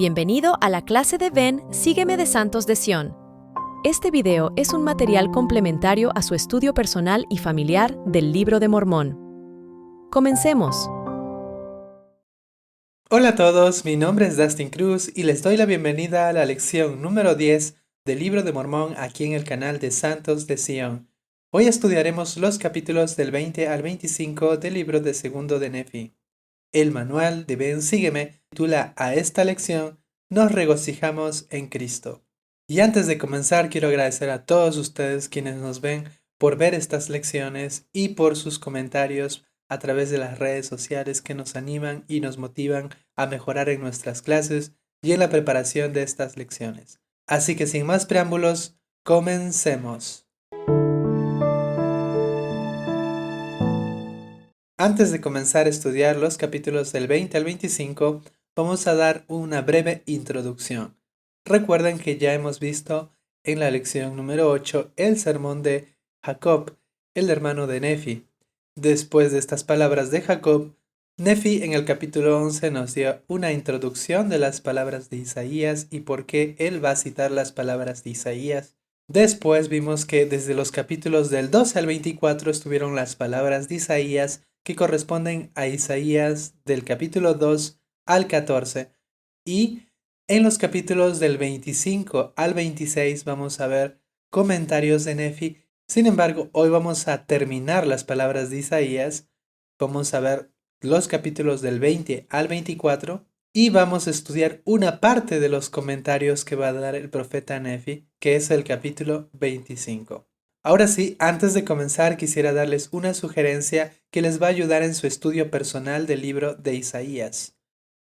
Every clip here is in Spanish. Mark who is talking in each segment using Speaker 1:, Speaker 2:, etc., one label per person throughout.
Speaker 1: Bienvenido a la clase de Ven, Sígueme de Santos de Sion. Este video es un material complementario a su estudio personal y familiar del Libro de Mormón. Comencemos.
Speaker 2: Hola a todos, mi nombre es Dustin Cruz y les doy la bienvenida a la lección número 10 del Libro de Mormón aquí en el canal de Santos de Sion. Hoy estudiaremos los capítulos del 20 al 25 del libro de Segundo de Nefi. El manual de Ven Sígueme titula a esta lección Nos regocijamos en Cristo. Y antes de comenzar quiero agradecer a todos ustedes quienes nos ven por ver estas lecciones y por sus comentarios a través de las redes sociales que nos animan y nos motivan a mejorar en nuestras clases y en la preparación de estas lecciones. Así que sin más preámbulos, comencemos. Antes de comenzar a estudiar los capítulos del 20 al 25, vamos a dar una breve introducción. Recuerden que ya hemos visto en la lección número 8 el sermón de Jacob, el hermano de Nefi. Después de estas palabras de Jacob, Nefi en el capítulo 11 nos dio una introducción de las palabras de Isaías y por qué él va a citar las palabras de Isaías. Después vimos que desde los capítulos del 12 al 24 estuvieron las palabras de Isaías que corresponden a Isaías del capítulo 2 al 14 y en los capítulos del 25 al 26 vamos a ver comentarios de Nefi. Sin embargo, hoy vamos a terminar las palabras de Isaías, vamos a ver los capítulos del 20 al 24 y vamos a estudiar una parte de los comentarios que va a dar el profeta Nefi, que es el capítulo 25. Ahora sí, antes de comenzar quisiera darles una sugerencia que les va a ayudar en su estudio personal del libro de Isaías.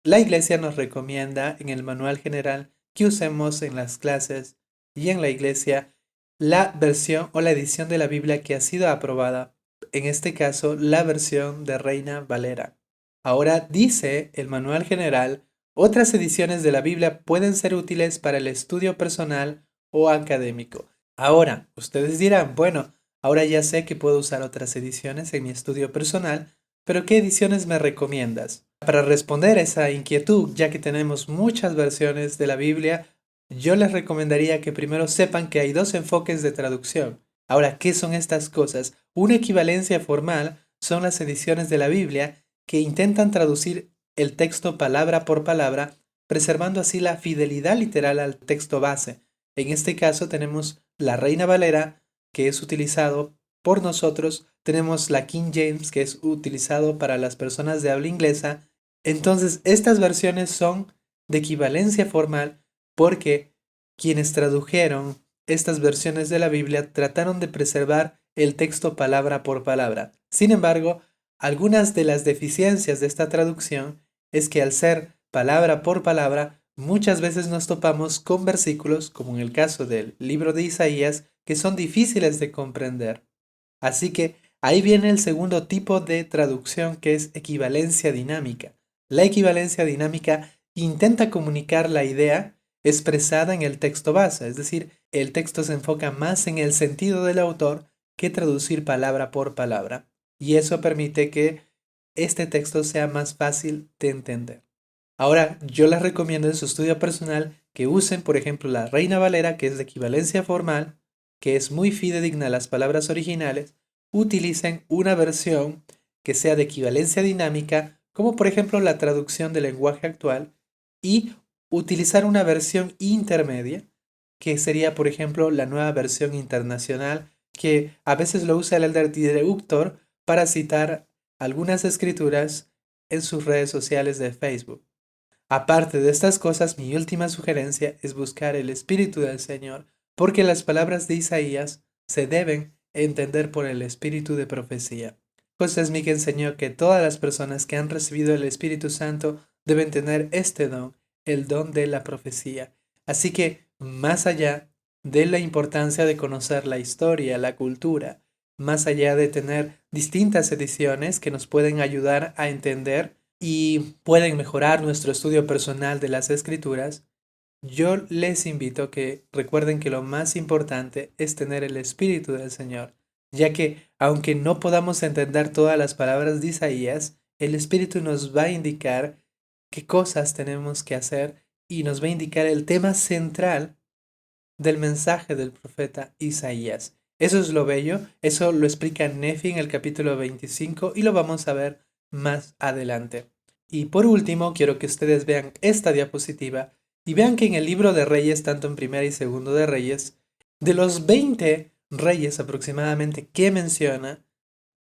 Speaker 2: La iglesia nos recomienda en el manual general que usemos en las clases y en la iglesia la versión o la edición de la Biblia que ha sido aprobada, en este caso la versión de Reina Valera. Ahora dice el manual general, otras ediciones de la Biblia pueden ser útiles para el estudio personal o académico. Ahora, ustedes dirán, bueno, ahora ya sé que puedo usar otras ediciones en mi estudio personal, pero ¿qué ediciones me recomiendas? Para responder a esa inquietud, ya que tenemos muchas versiones de la Biblia, yo les recomendaría que primero sepan que hay dos enfoques de traducción. Ahora, ¿qué son estas cosas? Una equivalencia formal son las ediciones de la Biblia que intentan traducir el texto palabra por palabra, preservando así la fidelidad literal al texto base. En este caso tenemos la Reina Valera, que es utilizado por nosotros, tenemos la King James, que es utilizado para las personas de habla inglesa. Entonces, estas versiones son de equivalencia formal porque quienes tradujeron estas versiones de la Biblia trataron de preservar el texto palabra por palabra. Sin embargo, algunas de las deficiencias de esta traducción es que al ser palabra por palabra, muchas veces nos topamos con versículos, como en el caso del libro de Isaías, que son difíciles de comprender. Así que ahí viene el segundo tipo de traducción, que es equivalencia dinámica. La equivalencia dinámica intenta comunicar la idea expresada en el texto base, es decir, el texto se enfoca más en el sentido del autor que traducir palabra por palabra, y eso permite que este texto sea más fácil de entender. Ahora, yo les recomiendo en su estudio personal que usen, por ejemplo, la Reina Valera, que es de equivalencia formal, que es muy fidedigna a las palabras originales. Utilicen una versión que sea de equivalencia dinámica, como por ejemplo la traducción del lenguaje actual, y utilizar una versión intermedia, que sería, por ejemplo, la nueva versión internacional, que a veces lo usa el elder traductor para citar algunas escrituras en sus redes sociales de Facebook. Aparte de estas cosas, mi última sugerencia es buscar el Espíritu del Señor, porque las palabras de Isaías se deben entender por el Espíritu de profecía. José Smith enseñó que todas las personas que han recibido el Espíritu Santo deben tener este don, el don de la profecía. Así que, más allá de la importancia de conocer la historia, la cultura, más allá de tener distintas ediciones que nos pueden ayudar a entender y pueden mejorar nuestro estudio personal de las escrituras, yo les invito a que recuerden que lo más importante es tener el Espíritu del Señor, ya que aunque no podamos entender todas las palabras de Isaías, el Espíritu nos va a indicar qué cosas tenemos que hacer y nos va a indicar el tema central del mensaje del profeta Isaías. Eso es lo bello, eso lo explica Nefi en el capítulo 25 y lo vamos a ver más adelante. Y por último, quiero que ustedes vean esta diapositiva y vean que en el libro de Reyes, tanto en primera y segundo de Reyes, de los 20 reyes aproximadamente que menciona,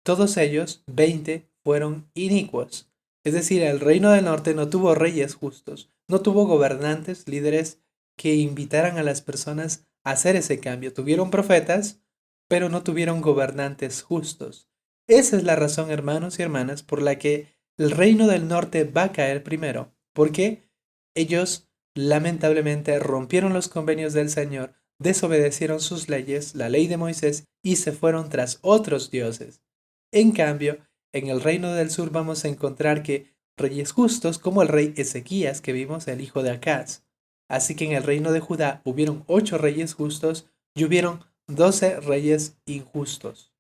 Speaker 2: todos ellos, 20, fueron inicuos. Es decir, el reino del norte no tuvo reyes justos, no tuvo gobernantes, líderes que invitaran a las personas a hacer ese cambio. Tuvieron profetas, pero no tuvieron gobernantes justos. Esa es la razón, hermanos y hermanas, por la que el reino del norte va a caer primero, porque ellos lamentablemente rompieron los convenios del Señor, desobedecieron sus leyes, la ley de Moisés, y se fueron tras otros dioses. En cambio, en el reino del sur vamos a encontrar que reyes justos, como el rey Ezequías, que vimos, el hijo de Acaz. Así que en el reino de Judá hubieron 8 reyes justos y hubieron 12 reyes injustos.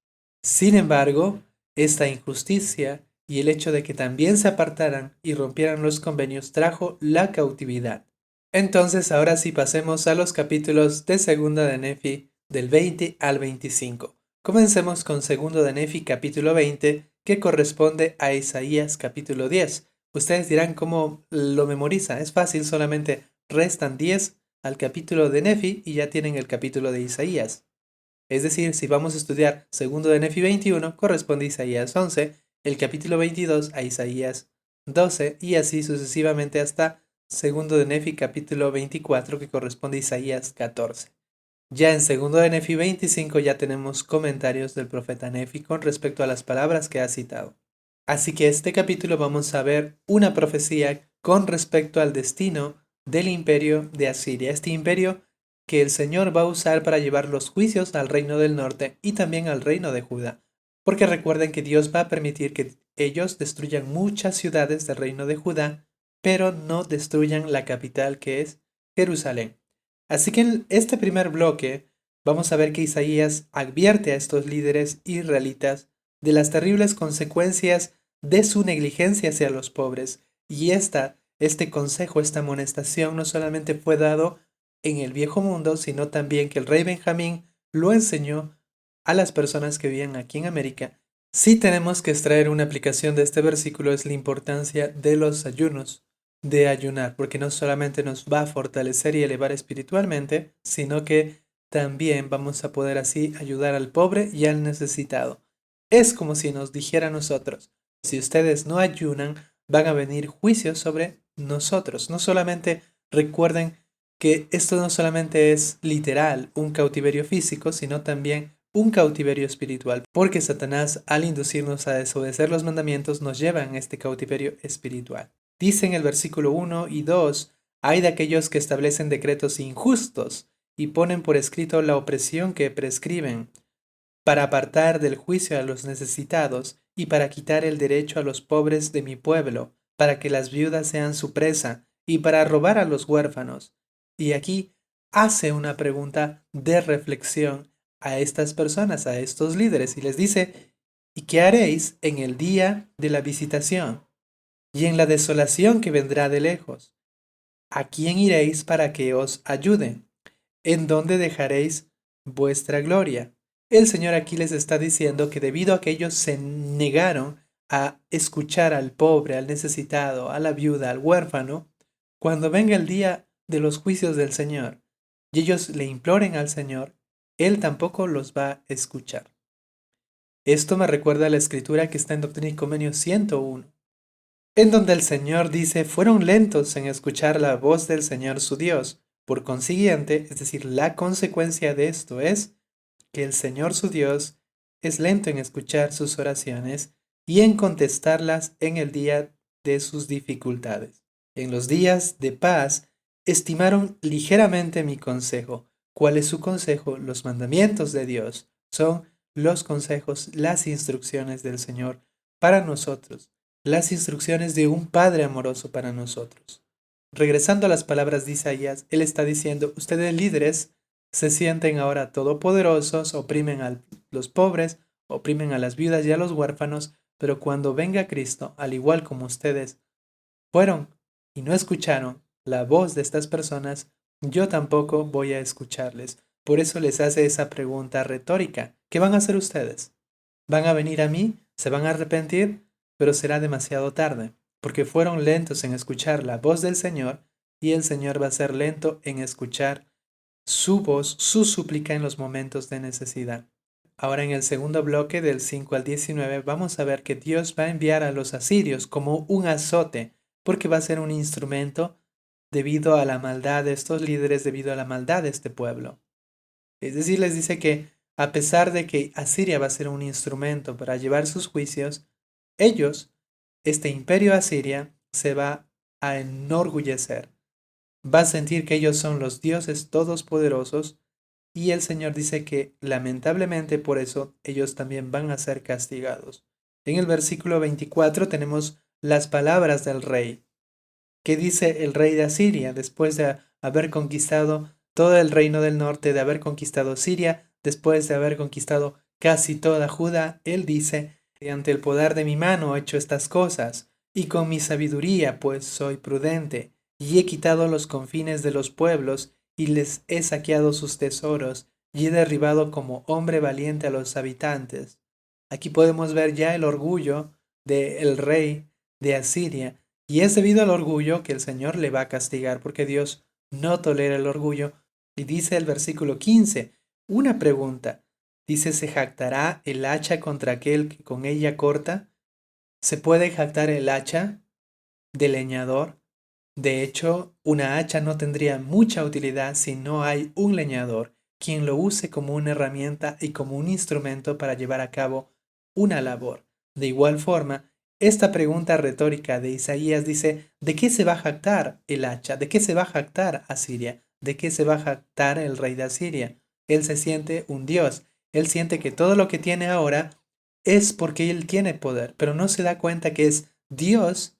Speaker 2: Sin embargo, esta injusticia y el hecho de que también se apartaran y rompieran los convenios trajo la cautividad. Entonces, ahora sí pasemos a los capítulos de Segunda de Nefi del 20 al 25. Comencemos con Segundo de Nefi capítulo 20, que corresponde a Isaías capítulo 10. Ustedes dirán cómo lo memoriza. Es fácil, solamente restan 10 al capítulo de Nefi y ya tienen el capítulo de Isaías. Es decir, si vamos a estudiar Segundo de Nefi 21, corresponde a Isaías 11, el capítulo 22 a Isaías 12 y así sucesivamente hasta Segundo de Nefi capítulo 24, que corresponde a Isaías 14. Ya en Segundo de Nefi 25 ya tenemos comentarios del profeta Nefi con respecto a las palabras que ha citado. Así que este capítulo vamos a ver una profecía con respecto al destino del imperio de Asiria. Este imperio que el Señor va a usar para llevar los juicios al reino del norte y también al reino de Judá. Porque recuerden que Dios va a permitir que ellos destruyan muchas ciudades del reino de Judá, pero no destruyan la capital, que es Jerusalén. Así que en este primer bloque vamos a ver que Isaías advierte a estos líderes israelitas de las terribles consecuencias de su negligencia hacia los pobres. Y este consejo, esta amonestación no solamente fue dado en el viejo mundo, sino también que el rey Benjamín lo enseñó a las personas que vivían aquí en América. Sí tenemos que extraer una aplicación de este versículo, es la importancia de los ayunos, de ayunar, porque no solamente nos va a fortalecer y elevar espiritualmente, sino que también vamos a poder así ayudar al pobre y al necesitado. Es como si nos dijera a nosotros, si ustedes no ayunan, van a venir juicios sobre nosotros. No solamente recuerden que esto no solamente es literal, un cautiverio físico, sino también un cautiverio espiritual, porque Satanás, al inducirnos a desobedecer los mandamientos, nos lleva en este cautiverio espiritual. Dice en el versículo 1 y 2, hay de aquellos que establecen decretos injustos y ponen por escrito la opresión que prescriben, para apartar del juicio a los necesitados y para quitar el derecho a los pobres de mi pueblo, para que las viudas sean su presa y para robar a los huérfanos. Y aquí hace una pregunta de reflexión a estas personas, a estos líderes, y les dice, ¿y qué haréis en el día de la visitación y en la desolación que vendrá de lejos? ¿A quién iréis para que os ayude? ¿En dónde dejaréis vuestra gloria? El Señor aquí les está diciendo que debido a que ellos se negaron a escuchar al pobre, al necesitado, a la viuda, al huérfano, cuando venga el día de los juicios del Señor y ellos le imploren al Señor, Él tampoco los va a escuchar. Esto me recuerda a la escritura que está en Doctrina y Convenio 101, en donde el Señor dice, fueron lentos en escuchar la voz del Señor su Dios. Por consiguiente, es decir, la consecuencia de esto es que el Señor su Dios es lento en escuchar sus oraciones y en contestarlas en el día de sus dificultades. En los días de paz, estimaron ligeramente mi consejo. ¿Cuál es su consejo? Los mandamientos de Dios son los consejos, las instrucciones del Señor para nosotros, las instrucciones de un Padre amoroso para nosotros. Regresando a las palabras de Isaías, él está diciendo, ustedes líderes se sienten ahora todopoderosos, oprimen a los pobres, oprimen a las viudas y a los huérfanos, pero cuando venga Cristo, al igual como ustedes fueron y no escucharon, la voz de estas personas, yo tampoco voy a escucharles. Por eso les hace esa pregunta retórica. ¿Qué van a hacer ustedes? ¿Van a venir a mí? ¿Se van a arrepentir? Pero será demasiado tarde, porque fueron lentos en escuchar la voz del Señor, y el Señor va a ser lento en escuchar su voz, su súplica en los momentos de necesidad. Ahora en el segundo bloque del 5 al 19 vamos a ver que Dios va a enviar a los asirios como un azote, porque va a ser un instrumento debido a la maldad de estos líderes, debido a la maldad de este pueblo. Es decir, les dice que a pesar de que Asiria va a ser un instrumento para llevar sus juicios, ellos, este imperio asiria, se va a enorgullecer. Va a sentir que ellos son los dioses todopoderosos y el Señor dice que lamentablemente por eso ellos también van a ser castigados. En el versículo 24 tenemos las palabras del rey. ¿Qué dice el rey de Asiria después de haber conquistado todo el reino del norte, de haber conquistado Siria, después de haber conquistado casi toda Judá? Él dice, ante el poder de mi mano he hecho estas cosas, y con mi sabiduría, pues soy prudente, y he quitado los confines de los pueblos, y les he saqueado sus tesoros, y he derribado como hombre valiente a los habitantes. Aquí podemos ver ya el orgullo del rey de Asiria, y es debido al orgullo que el Señor le va a castigar, porque Dios no tolera el orgullo. Y dice el versículo 15, una pregunta. Dice, ¿se jactará el hacha contra aquel que con ella corta? ¿Se puede jactar el hacha del leñador? De hecho, una hacha no tendría mucha utilidad si no hay un leñador quien lo use como una herramienta y como un instrumento para llevar a cabo una labor. De igual forma, esta pregunta retórica de Isaías dice, ¿de qué se va a jactar el hacha? ¿De qué se va a jactar Asiria? ¿De qué se va a jactar el rey de Asiria? Él se siente un dios. Él siente que todo lo que tiene ahora es porque él tiene poder, pero no se da cuenta que es Dios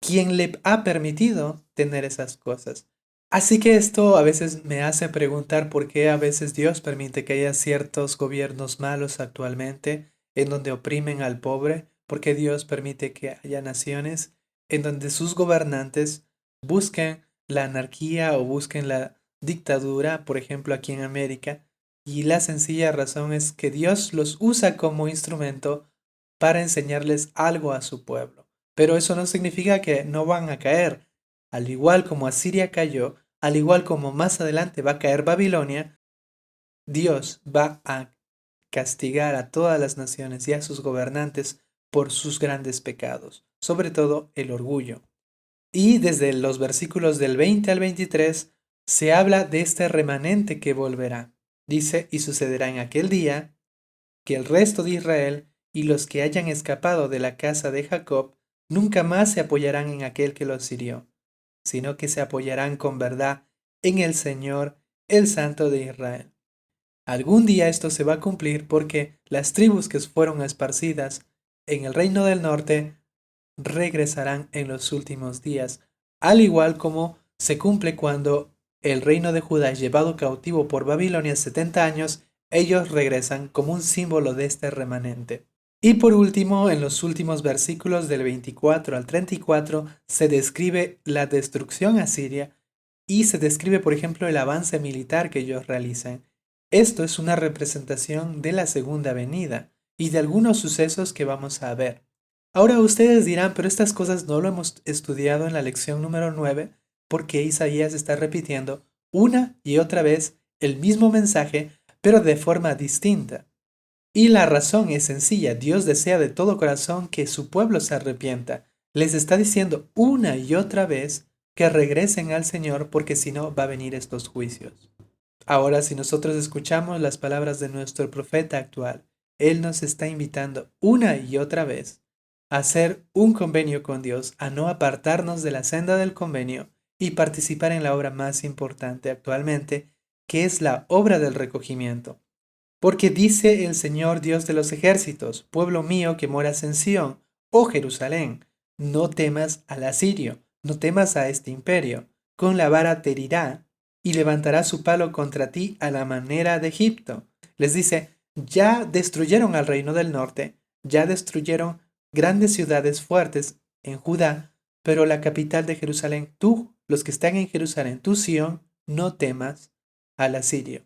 Speaker 2: quien le ha permitido tener esas cosas. Así que esto a veces me hace preguntar por qué a veces Dios permite que haya ciertos gobiernos malos actualmente en donde oprimen al pobre, porque Dios permite que haya naciones en donde sus gobernantes busquen la anarquía o busquen la dictadura, por ejemplo aquí en América, y la sencilla razón es que Dios los usa como instrumento para enseñarles algo a su pueblo. Pero eso no significa que no van a caer. Al igual como Asiria cayó, al igual como más adelante va a caer Babilonia, Dios va a castigar a todas las naciones y a sus gobernantes por sus grandes pecados, sobre todo el orgullo. Y desde los versículos del 20 al 23 se habla de este remanente que volverá. Dice, y sucederá en aquel día que el resto de Israel y los que hayan escapado de la casa de Jacob nunca más se apoyarán en aquel que los hirió, sino que se apoyarán con verdad en el Señor, el Santo de Israel. Algún día esto se va a cumplir porque las tribus que fueron esparcidas en el reino del norte regresarán en los últimos días, al igual como se cumple cuando el reino de Judá es llevado cautivo por Babilonia 70 años, ellos regresan como un símbolo de este remanente. Y por último, en los últimos versículos del 24 al 34 se describe la destrucción asiria y se describe, por ejemplo, el avance militar que ellos realizan. Esto es una representación de la segunda venida y de algunos sucesos que vamos a ver. Ahora ustedes dirán, pero estas cosas no lo hemos estudiado en la lección número 9 porque Isaías está repitiendo una y otra vez el mismo mensaje, pero de forma distinta. Y la razón es sencilla, Dios desea de todo corazón que su pueblo se arrepienta. Les está diciendo una y otra vez que regresen al Señor porque si no va a venir estos juicios. Ahora, si nosotros escuchamos las palabras de nuestro profeta actual, Él nos está invitando una y otra vez a hacer un convenio con Dios, a no apartarnos de la senda del convenio y participar en la obra más importante actualmente, que es la obra del recogimiento. Porque dice el Señor Dios de los ejércitos, pueblo mío que moras en Sión, oh Jerusalén, no temas al asirio, no temas a este imperio, con la vara te herirá y levantará su palo contra ti a la manera de Egipto. Les dice, ya destruyeron al reino del norte, ya destruyeron grandes ciudades fuertes en Judá, pero la capital de Jerusalén, tú, los que están en Jerusalén, tú Sión, no temas al asirio.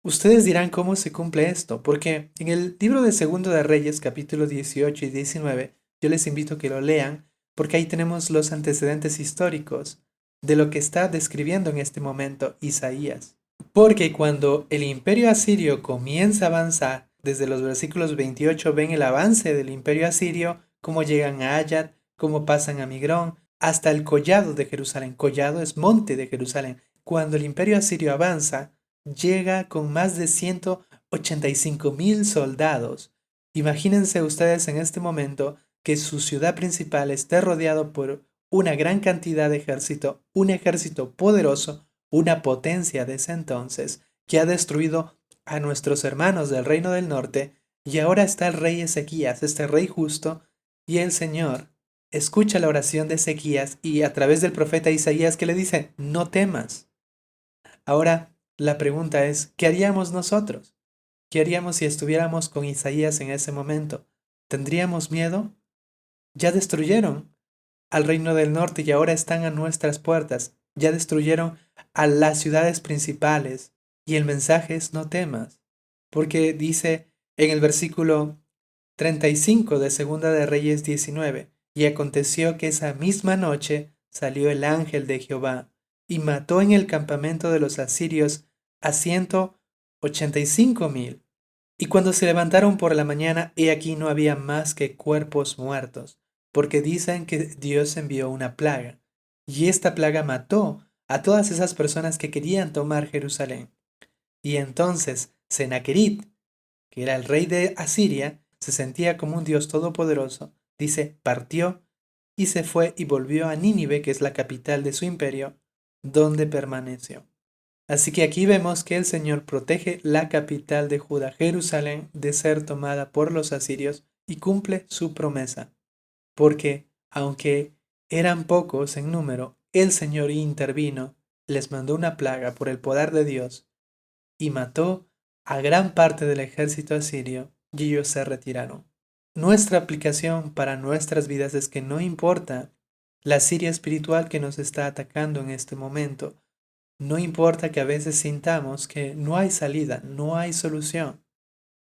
Speaker 2: Ustedes dirán cómo se cumple esto, porque en el libro de Segundo de Reyes, capítulo 18 y 19, yo les invito a que lo lean, porque ahí tenemos los antecedentes históricos de lo que está describiendo en este momento Isaías. Porque cuando el imperio asirio comienza a avanzar, desde los versículos 28 ven el avance del imperio asirio, cómo llegan a Ayat, cómo pasan a Migrón, hasta el collado de Jerusalén. Collado es monte de Jerusalén. Cuando el imperio asirio avanza, llega con más de 185,000 soldados. Imagínense ustedes en este momento que su ciudad principal esté rodeado por una gran cantidad de ejército, un ejército poderoso, una potencia de ese entonces, que ha destruido a nuestros hermanos del reino del norte, y ahora está el rey Ezequías, este rey justo, y el Señor escucha la oración de Ezequías y a través del profeta Isaías que le dice, no temas. Ahora, la pregunta es, ¿qué haríamos nosotros? ¿Qué haríamos si estuviéramos con Isaías en ese momento? ¿Tendríamos miedo? Ya destruyeron al reino del norte y ahora están a nuestras puertas. Ya destruyeron a las ciudades principales. Y el mensaje es no temas. Porque dice en el versículo 35 de Segunda de Reyes 19, y aconteció que esa misma noche salió el ángel de Jehová y mató en el campamento de los asirios a 185,000. Y cuando se levantaron por la mañana, he aquí no había más que cuerpos muertos, porque dicen que Dios envió una plaga, y esta plaga mató a todas esas personas que querían tomar Jerusalén. Y entonces Sennacherib, que era el rey de Asiria, se sentía como un Dios todopoderoso, dice, partió y se fue y volvió a Nínive, que es la capital de su imperio, donde permaneció. Así que aquí vemos que el Señor protege la capital de Judá, Jerusalén, de ser tomada por los asirios y cumple su promesa. Porque, aunque eran pocos en número, el Señor intervino, les mandó una plaga por el poder de Dios y mató a gran parte del ejército asirio y ellos se retiraron. Nuestra aplicación para nuestras vidas es que no importa la Siria espiritual que nos está atacando en este momento, no importa que a veces sintamos que no hay salida, no hay solución.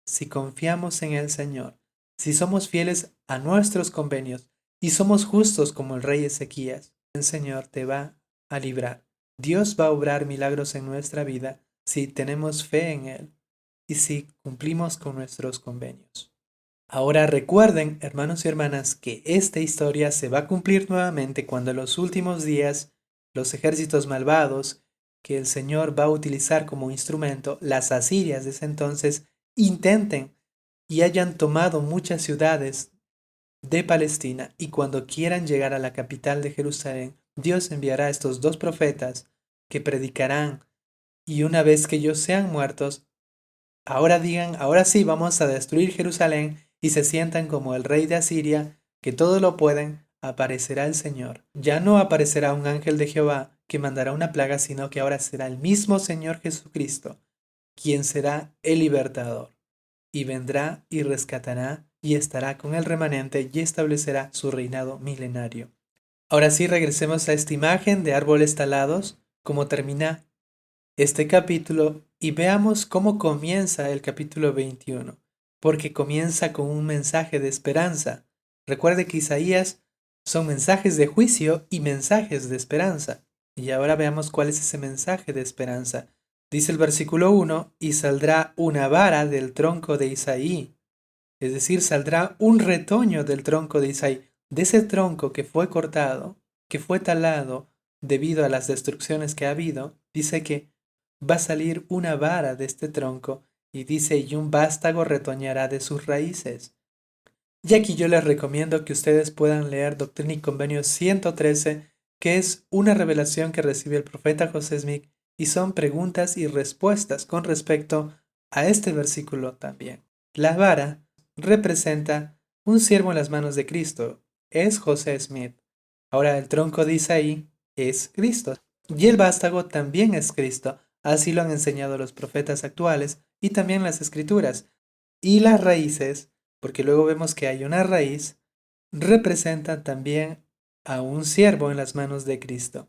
Speaker 2: Si confiamos en el Señor, si somos fieles a nuestros convenios y somos justos como el rey Ezequías, el Señor te va a librar. Dios va a obrar milagros en nuestra vida si tenemos fe en Él y si cumplimos con nuestros convenios. Ahora recuerden, hermanos y hermanas, que esta historia se va a cumplir nuevamente cuando en los últimos días los ejércitos malvados que el Señor va a utilizar como instrumento, las asirias de ese entonces, intenten y hayan tomado muchas ciudades de Palestina y cuando quieran llegar a la capital de Jerusalén, Dios enviará a estos dos profetas que predicarán y una vez que ellos sean muertos, ahora digan, ahora sí vamos a destruir Jerusalén y se sientan como el rey de Asiria, que todo lo pueden, aparecerá el Señor. Ya no aparecerá un ángel de Jehová que mandará una plaga, sino que ahora será el mismo Señor Jesucristo, quien será el libertador, y vendrá y rescatará y estará con el remanente y establecerá su reinado milenario. Ahora sí, regresemos a esta imagen de árboles talados, como termina este capítulo, y veamos cómo comienza el capítulo 21, porque comienza con un mensaje de esperanza. Recuerde que Isaías son mensajes de juicio y mensajes de esperanza. Y ahora veamos cuál es ese mensaje de esperanza. Dice el versículo 1, y saldrá una vara del tronco de Isaí. Es decir, saldrá un retoño del tronco de Isaí, de ese tronco que fue cortado, que fue talado debido a las destrucciones que ha habido. Dice que va a salir una vara de este tronco y dice, y un vástago retoñará de sus raíces. Y aquí yo les recomiendo que ustedes puedan leer Doctrina y Convenios 113, que es una revelación que recibe el profeta José Smith y son preguntas y respuestas con respecto a este versículo también. La vara representa un siervo en las manos de Cristo, es José Smith. Ahora el tronco de Isaí es Cristo y el vástago también es Cristo. Así lo han enseñado los profetas actuales y también las escrituras. Y las raíces, porque luego vemos que hay una raíz, representan también a un siervo en las manos de Cristo.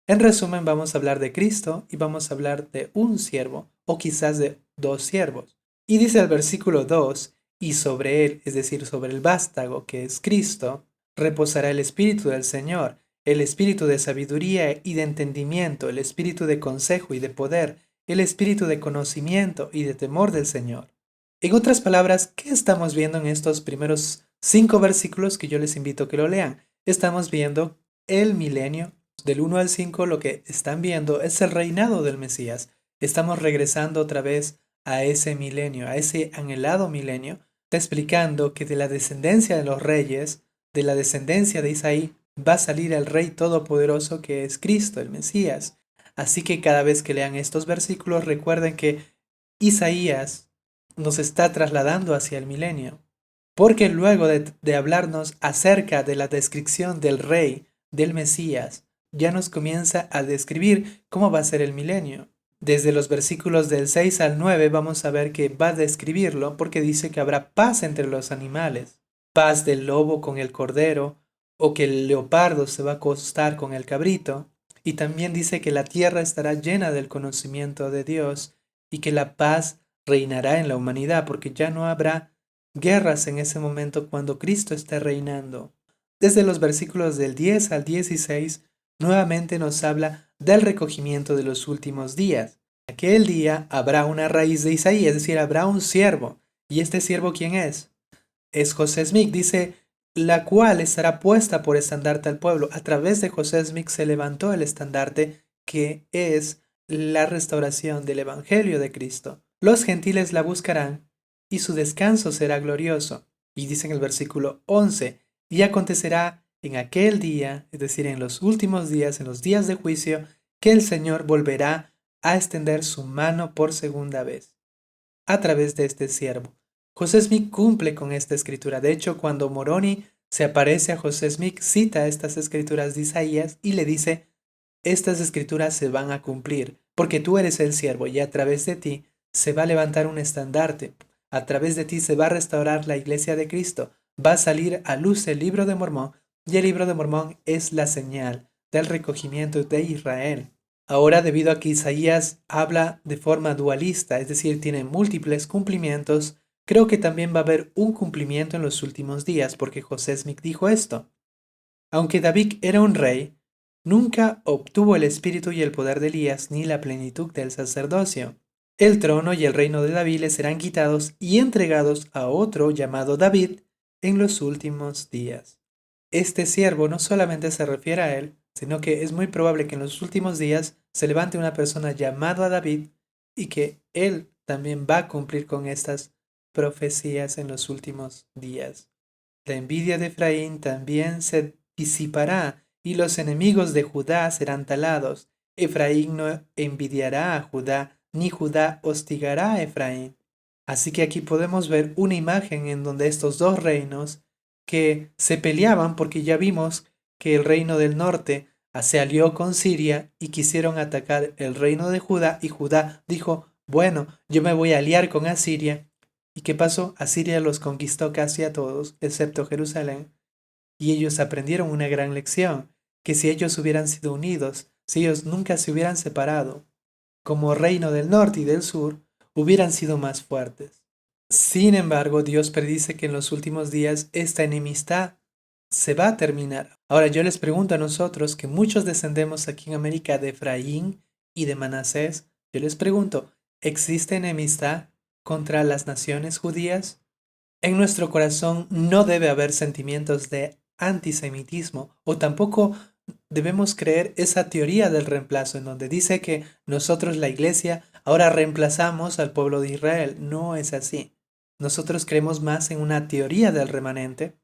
Speaker 2: En resumen, vamos a hablar de Cristo y vamos a hablar de un siervo o quizás de dos siervos. Y dice el versículo 2, y sobre él, es decir, sobre el vástago que es Cristo, reposará el Espíritu del Señor, el Espíritu de sabiduría y de entendimiento, el Espíritu de consejo y de poder, el Espíritu de conocimiento y de temor del Señor. En otras palabras, ¿qué estamos viendo en estos primeros 5 versículos que yo les invito a que lo lean? Estamos viendo el milenio. Del 1 al 5 lo que están viendo es el reinado del Mesías. Estamos regresando otra vez a ese milenio, a ese anhelado milenio, explicando que de la descendencia de los reyes, de la descendencia de Isaí, va a salir el Rey Todopoderoso que es Cristo, el Mesías. Así que cada vez que lean estos versículos recuerden que Isaías nos está trasladando hacia el milenio. Porque luego de hablarnos acerca de la descripción del Rey, del Mesías, ya nos comienza a describir cómo va a ser el milenio. Desde los versículos del 6 al 9 vamos a ver que va a describirlo porque dice que habrá paz entre los animales, paz del lobo con el cordero, o que el leopardo se va a acostar con el cabrito, y también dice que la tierra estará llena del conocimiento de Dios y que la paz reinará en la humanidad porque ya no habrá guerras en ese momento cuando Cristo esté reinando. Desde los versículos del 10 al 16 nuevamente nos habla del recogimiento de los últimos días. Aquel día habrá una raíz de Isaí, es decir, habrá un siervo. ¿Y este siervo quién es? Es José Smith, dice, la cual estará puesta por estandarte al pueblo. A través de José Smith se levantó el estandarte que es la restauración del Evangelio de Cristo. Los gentiles la buscarán y su descanso será glorioso. Y dice en el versículo 11, y acontecerá en aquel día, es decir, en los últimos días, en los días de juicio, que el Señor volverá a extender su mano por segunda vez, a través de este siervo. José Smith cumple con esta escritura. De hecho, cuando Moroni se aparece a José Smith, cita estas escrituras de Isaías y le dice, estas escrituras se van a cumplir, porque tú eres el siervo y a través de ti se va a levantar un estandarte. A través de ti se va a restaurar la iglesia de Cristo. Va a salir a luz el libro de Mormón, y el libro de Mormón es la señal del recogimiento de Israel. Ahora, debido a que Isaías habla de forma dualista, es decir, tiene múltiples cumplimientos, creo que también va a haber un cumplimiento en los últimos días, porque José Smith dijo esto. Aunque David era un rey, nunca obtuvo el espíritu y el poder de Elías ni la plenitud del sacerdocio. El trono y el reino de David le serán quitados y entregados a otro llamado David en los últimos días. Este siervo no solamente se refiere a él, sino que es muy probable que en los últimos días se levante una persona llamada David y que él también va a cumplir con estas profecías en los últimos días. La envidia de Efraín también se disipará y los enemigos de Judá serán talados. Efraín no envidiará a Judá, ni Judá hostigará a Efraín. Así que aquí podemos ver una imagen en donde estos dos reinos que se peleaban, porque ya vimos que el reino del norte se alió con Siria y quisieron atacar el reino de Judá, y Judá dijo, bueno, yo me voy a aliar con Asiria. ¿Y qué pasó? Asiria los conquistó casi a todos, excepto Jerusalén, y ellos aprendieron una gran lección, que si ellos hubieran sido unidos, si ellos nunca se hubieran separado, como reino del norte y del sur, hubieran sido más fuertes. Sin embargo, Dios predice que en los últimos días esta enemistad se va a terminar. Ahora yo les pregunto a nosotros, que muchos descendemos aquí en América de Efraín y de Manasés, yo les pregunto, ¿existe enemistad contra las naciones judías? En nuestro corazón no debe haber sentimientos de antisemitismo, o tampoco debemos creer esa teoría del reemplazo en donde dice que nosotros, la iglesia, ahora reemplazamos al pueblo de Israel. No es así. Nosotros creemos más en una teoría del remanente,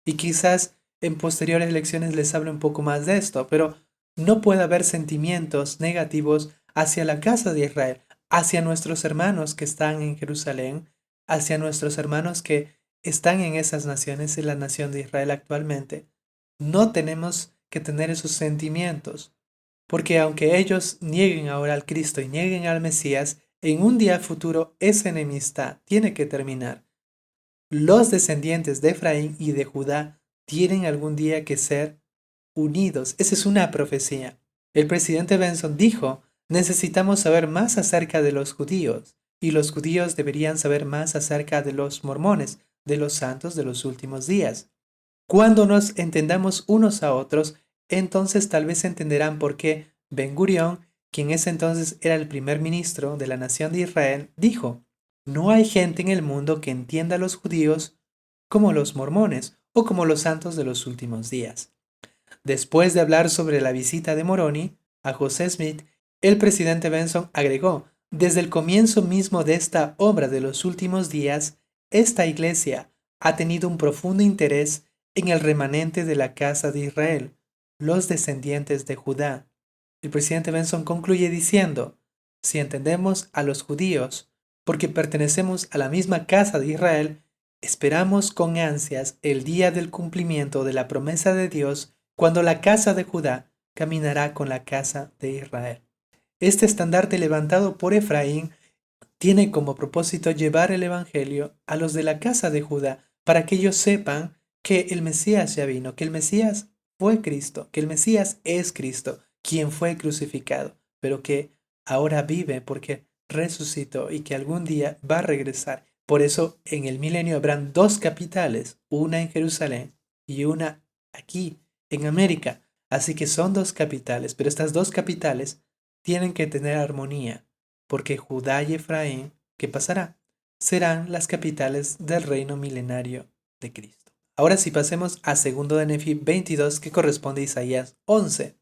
Speaker 2: y quizás en posteriores lecciones les hable un poco más de esto, pero no puede haber sentimientos negativos hacia la casa de Israel, hacia nuestros hermanos que están en Jerusalén, hacia nuestros hermanos que están en esas naciones, en la nación de Israel actualmente. No tenemos que tener esos sentimientos, porque aunque ellos nieguen ahora al Cristo y nieguen al Mesías, en un día futuro esa enemistad tiene que terminar. Los descendientes de Efraín y de Judá tienen algún día que ser unidos. Esa es una profecía. El presidente Benson dijo, necesitamos saber más acerca de los judíos, y los judíos deberían saber más acerca de los mormones, de los santos de los últimos días. Cuando nos entendamos unos a otros, entonces tal vez entenderán por qué Ben Gurión, quien ese entonces era el primer ministro de la nación de Israel, dijo, no hay gente en el mundo que entienda a los judíos como los mormones o como los santos de los últimos días. Después de hablar sobre la visita de Moroni a José Smith, el presidente Benson agregó, desde el comienzo mismo de esta obra de los últimos días, esta iglesia ha tenido un profundo interés en el remanente de la casa de Israel, los descendientes de Judá. El presidente Benson concluye diciendo, si entendemos a los judíos, porque pertenecemos a la misma casa de Israel, esperamos con ansias el día del cumplimiento de la promesa de Dios cuando la casa de Judá caminará con la casa de Israel. Este estandarte levantado por Efraín tiene como propósito llevar el Evangelio a los de la casa de Judá para que ellos sepan que el Mesías ya vino, que el Mesías fue Cristo, que el Mesías es Cristo, quien fue crucificado, pero que ahora vive porque resucitó y que algún día va a regresar. Por eso en el milenio habrán dos capitales, una en Jerusalén y una aquí en América. Así que son dos capitales, pero estas dos capitales tienen que tener armonía, porque Judá y Efraín, ¿qué pasará? Serán las capitales del reino milenario de Cristo. Ahora sí pasemos a 2 de Nefi 22, que corresponde a Isaías 11.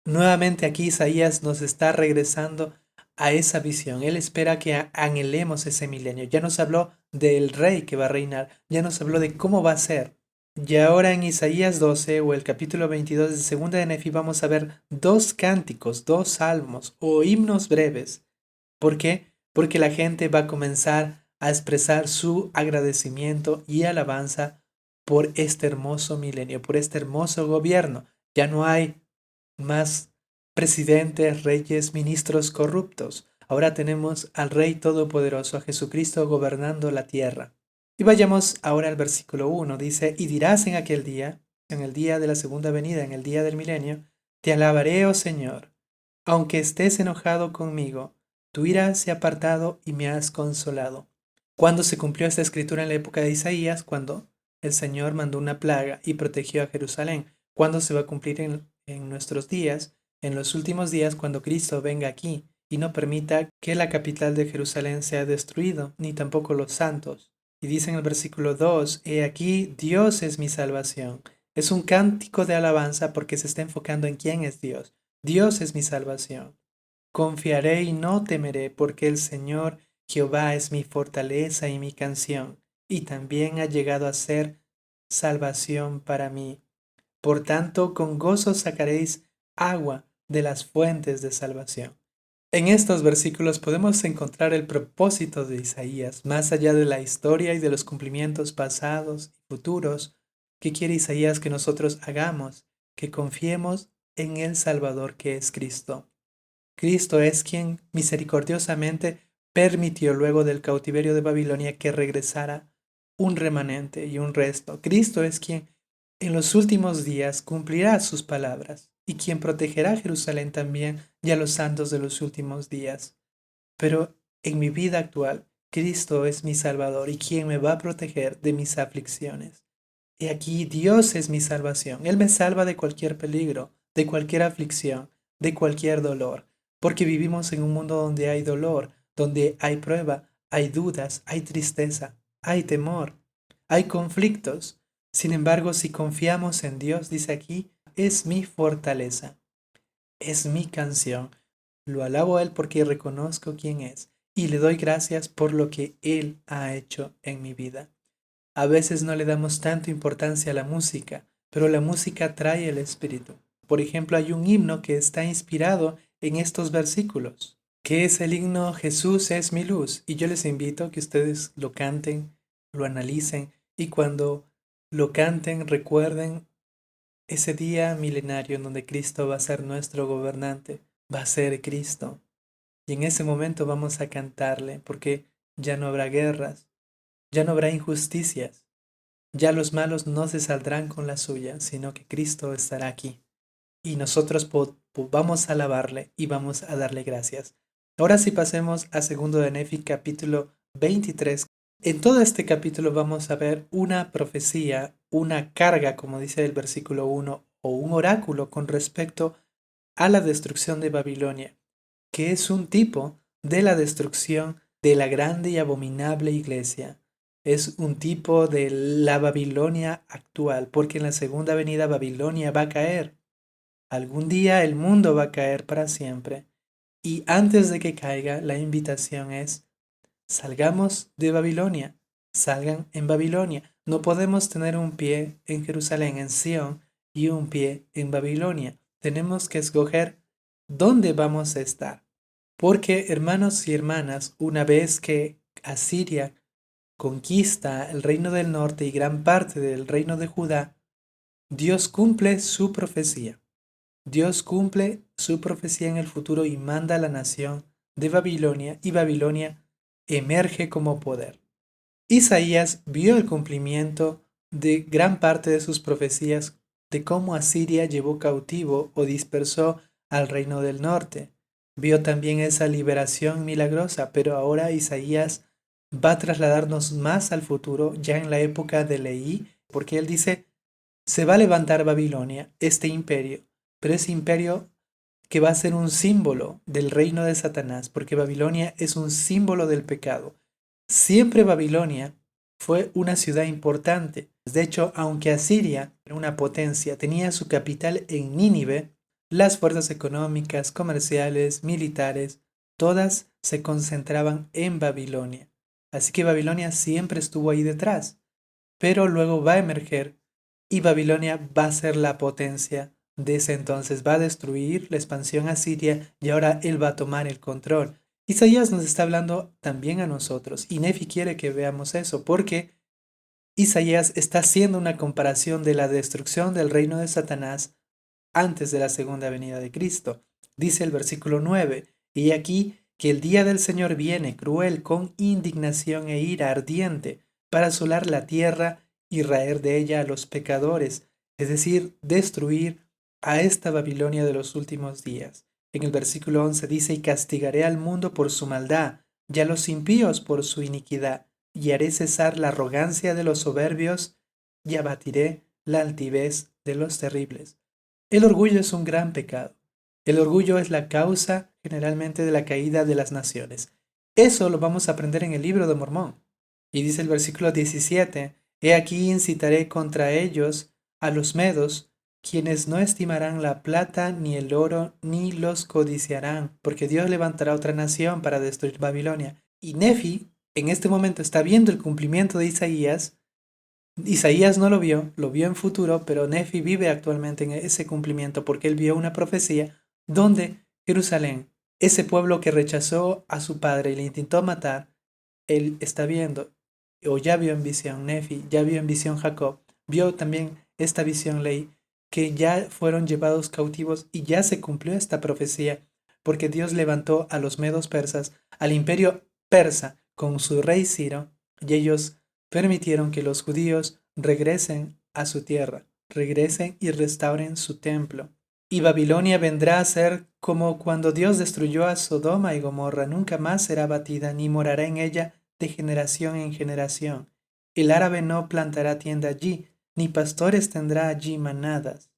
Speaker 2: Nuevamente aquí Isaías nos está regresando a esa visión. Él espera que anhelemos ese milenio. Ya nos habló del rey que va a reinar, ya nos habló de cómo va a ser. Y ahora en Isaías 12 o el capítulo 22 de 2 de Nefi vamos a ver dos cánticos, dos salmos o himnos breves. ¿Por qué? Porque la gente va a comenzar a expresar su agradecimiento y alabanza por este hermoso milenio, por este hermoso gobierno. Ya no hay más presidentes, reyes, ministros corruptos. Ahora tenemos al Rey Todopoderoso, a Jesucristo gobernando la tierra. Y vayamos ahora al versículo 1. Dice, y dirás en aquel día, en el día de la segunda venida, en el día del milenio, te alabaré, oh Señor, aunque estés enojado conmigo, tu ira se ha apartado y me has consolado. ¿Cuándo se cumplió esta escritura? En la época de Isaías, cuando el Señor mandó una plaga y protegió a Jerusalén. ¿Cuándo se va a cumplir en nuestros días, en los últimos días, cuando Cristo venga aquí y no permita que la capital de Jerusalén sea destruido, ni tampoco los santos? Y dice en el versículo 2, he aquí, Dios es mi salvación. Es un cántico de alabanza porque se está enfocando en quién es Dios. Dios es mi salvación. Confiaré y no temeré, porque el Señor Jehová es mi fortaleza y mi canción, y también ha llegado a ser salvación para mí. Por tanto, con gozo sacaréis agua de las fuentes de salvación. En estos versículos podemos encontrar el propósito de Isaías, más allá de la historia y de los cumplimientos pasados y futuros. ¿Qué quiere Isaías que nosotros hagamos? Que confiemos en el Salvador que es Cristo. Cristo es quien misericordiosamente permitió luego del cautiverio de Babilonia que regresara un remanente y un resto. Cristo es quien en los últimos días cumplirá sus palabras y quien protegerá a Jerusalén también y a los santos de los últimos días. Pero en mi vida actual, Cristo es mi Salvador y quien me va a proteger de mis aflicciones. Y aquí Dios es mi salvación. Él me salva de cualquier peligro, de cualquier aflicción, de cualquier dolor. Porque vivimos en un mundo donde hay dolor, donde hay prueba, hay dudas, hay tristeza, hay temor, hay conflictos. Sin embargo, si confiamos en Dios, dice aquí, es mi fortaleza, es mi canción. Lo alabo a Él porque reconozco quién es y le doy gracias por lo que Él ha hecho en mi vida. A veces no le damos tanta importancia a la música, pero la música trae el espíritu. Por ejemplo, hay un himno que está inspirado en estos versículos, que es el himno Jesús es mi luz. Y yo les invito a que ustedes lo canten, lo analicen y cuando lo canten recuerden ese día milenario en donde Cristo va a ser nuestro gobernante, va a ser Cristo. Y en ese momento vamos a cantarle porque ya no habrá guerras, ya no habrá injusticias. Ya los malos no se saldrán con la suya, sino que Cristo estará aquí. y nosotros vamos a alabarle y vamos a darle gracias. Ahora sí pasemos a segundo de Nefi capítulo 23. En todo este capítulo vamos a ver una profecía, una carga, como dice el versículo 1, o un oráculo con respecto a la destrucción de Babilonia, que es un tipo de la destrucción de la grande y abominable iglesia. Es un tipo de la Babilonia actual, porque en la segunda venida Babilonia va a caer. Algún día el mundo va a caer para siempre. Y antes de que caiga, la invitación es, salgamos de Babilonia, salgan en Babilonia. No podemos tener un pie en Jerusalén, en Sión, y un pie en Babilonia. Tenemos que escoger dónde vamos a estar. Porque, hermanos y hermanas, una vez que Asiria conquista el reino del norte y gran parte del reino de Judá, Dios cumple su profecía. Dios cumple su profecía en el futuro y manda a la nación de Babilonia, y Babilonia emerge como poder. Isaías vio el cumplimiento de gran parte de sus profecías de cómo Asiria llevó cautivo o dispersó al reino del norte. Vio también esa liberación milagrosa, pero ahora Isaías va a trasladarnos más al futuro, ya en la época de Leí, porque él dice, se va a levantar Babilonia, este imperio, pero ese imperio que va a ser un símbolo del reino de Satanás, porque Babilonia es un símbolo del pecado. Siempre Babilonia fue una ciudad importante. De hecho, aunque Asiria era una potencia, tenía su capital en Nínive, las fuerzas económicas, comerciales, militares, todas se concentraban en Babilonia. Así que Babilonia siempre estuvo ahí detrás, pero luego va a emerger y Babilonia va a ser la potencia de ese entonces, va a destruir la expansión asiria y ahora él va a tomar el control. Isaías nos está hablando también a nosotros y Nefi quiere que veamos eso porque Isaías está haciendo una comparación de la destrucción del reino de Satanás antes de la segunda venida de Cristo. Dice el versículo 9, y aquí que el día del Señor viene cruel con indignación e ira ardiente para asolar la tierra y raer de ella a los pecadores, es decir, destruir a esta Babilonia de los últimos días. En el versículo 11 dice, y castigaré al mundo por su maldad, y a los impíos por su iniquidad, y haré cesar la arrogancia de los soberbios, y abatiré la altivez de los terribles. El orgullo es un gran pecado. El orgullo es la causa generalmente de la caída de las naciones. Eso lo vamos a aprender en el libro de Mormón. Y dice el versículo 17, he aquí incitaré contra ellos a los medos, quienes no estimarán la plata ni el oro, ni los codiciarán, porque Dios levantará otra nación para destruir Babilonia. Y Nefi en este momento está viendo el cumplimiento de Isaías. Isaías no lo vio en futuro, pero Nefi vive actualmente en ese cumplimiento porque él vio una profecía donde Jerusalén, ese pueblo que rechazó a su padre y le intentó matar, él está viendo, o ya vio en visión Nefi, ya vio en visión Jacob, vio también esta visión Ley, que ya fueron llevados cautivos y ya se cumplió esta profecía, porque Dios levantó a los medos persas, al imperio persa con su rey Ciro, y ellos permitieron que los judíos regresen a su tierra, regresen y restauren su templo. Y Babilonia vendrá a ser como cuando Dios destruyó a Sodoma y Gomorra, nunca más será batida ni morará en ella de generación en generación. El árabe no plantará tienda allí, ni pastores tendrá allí manadas.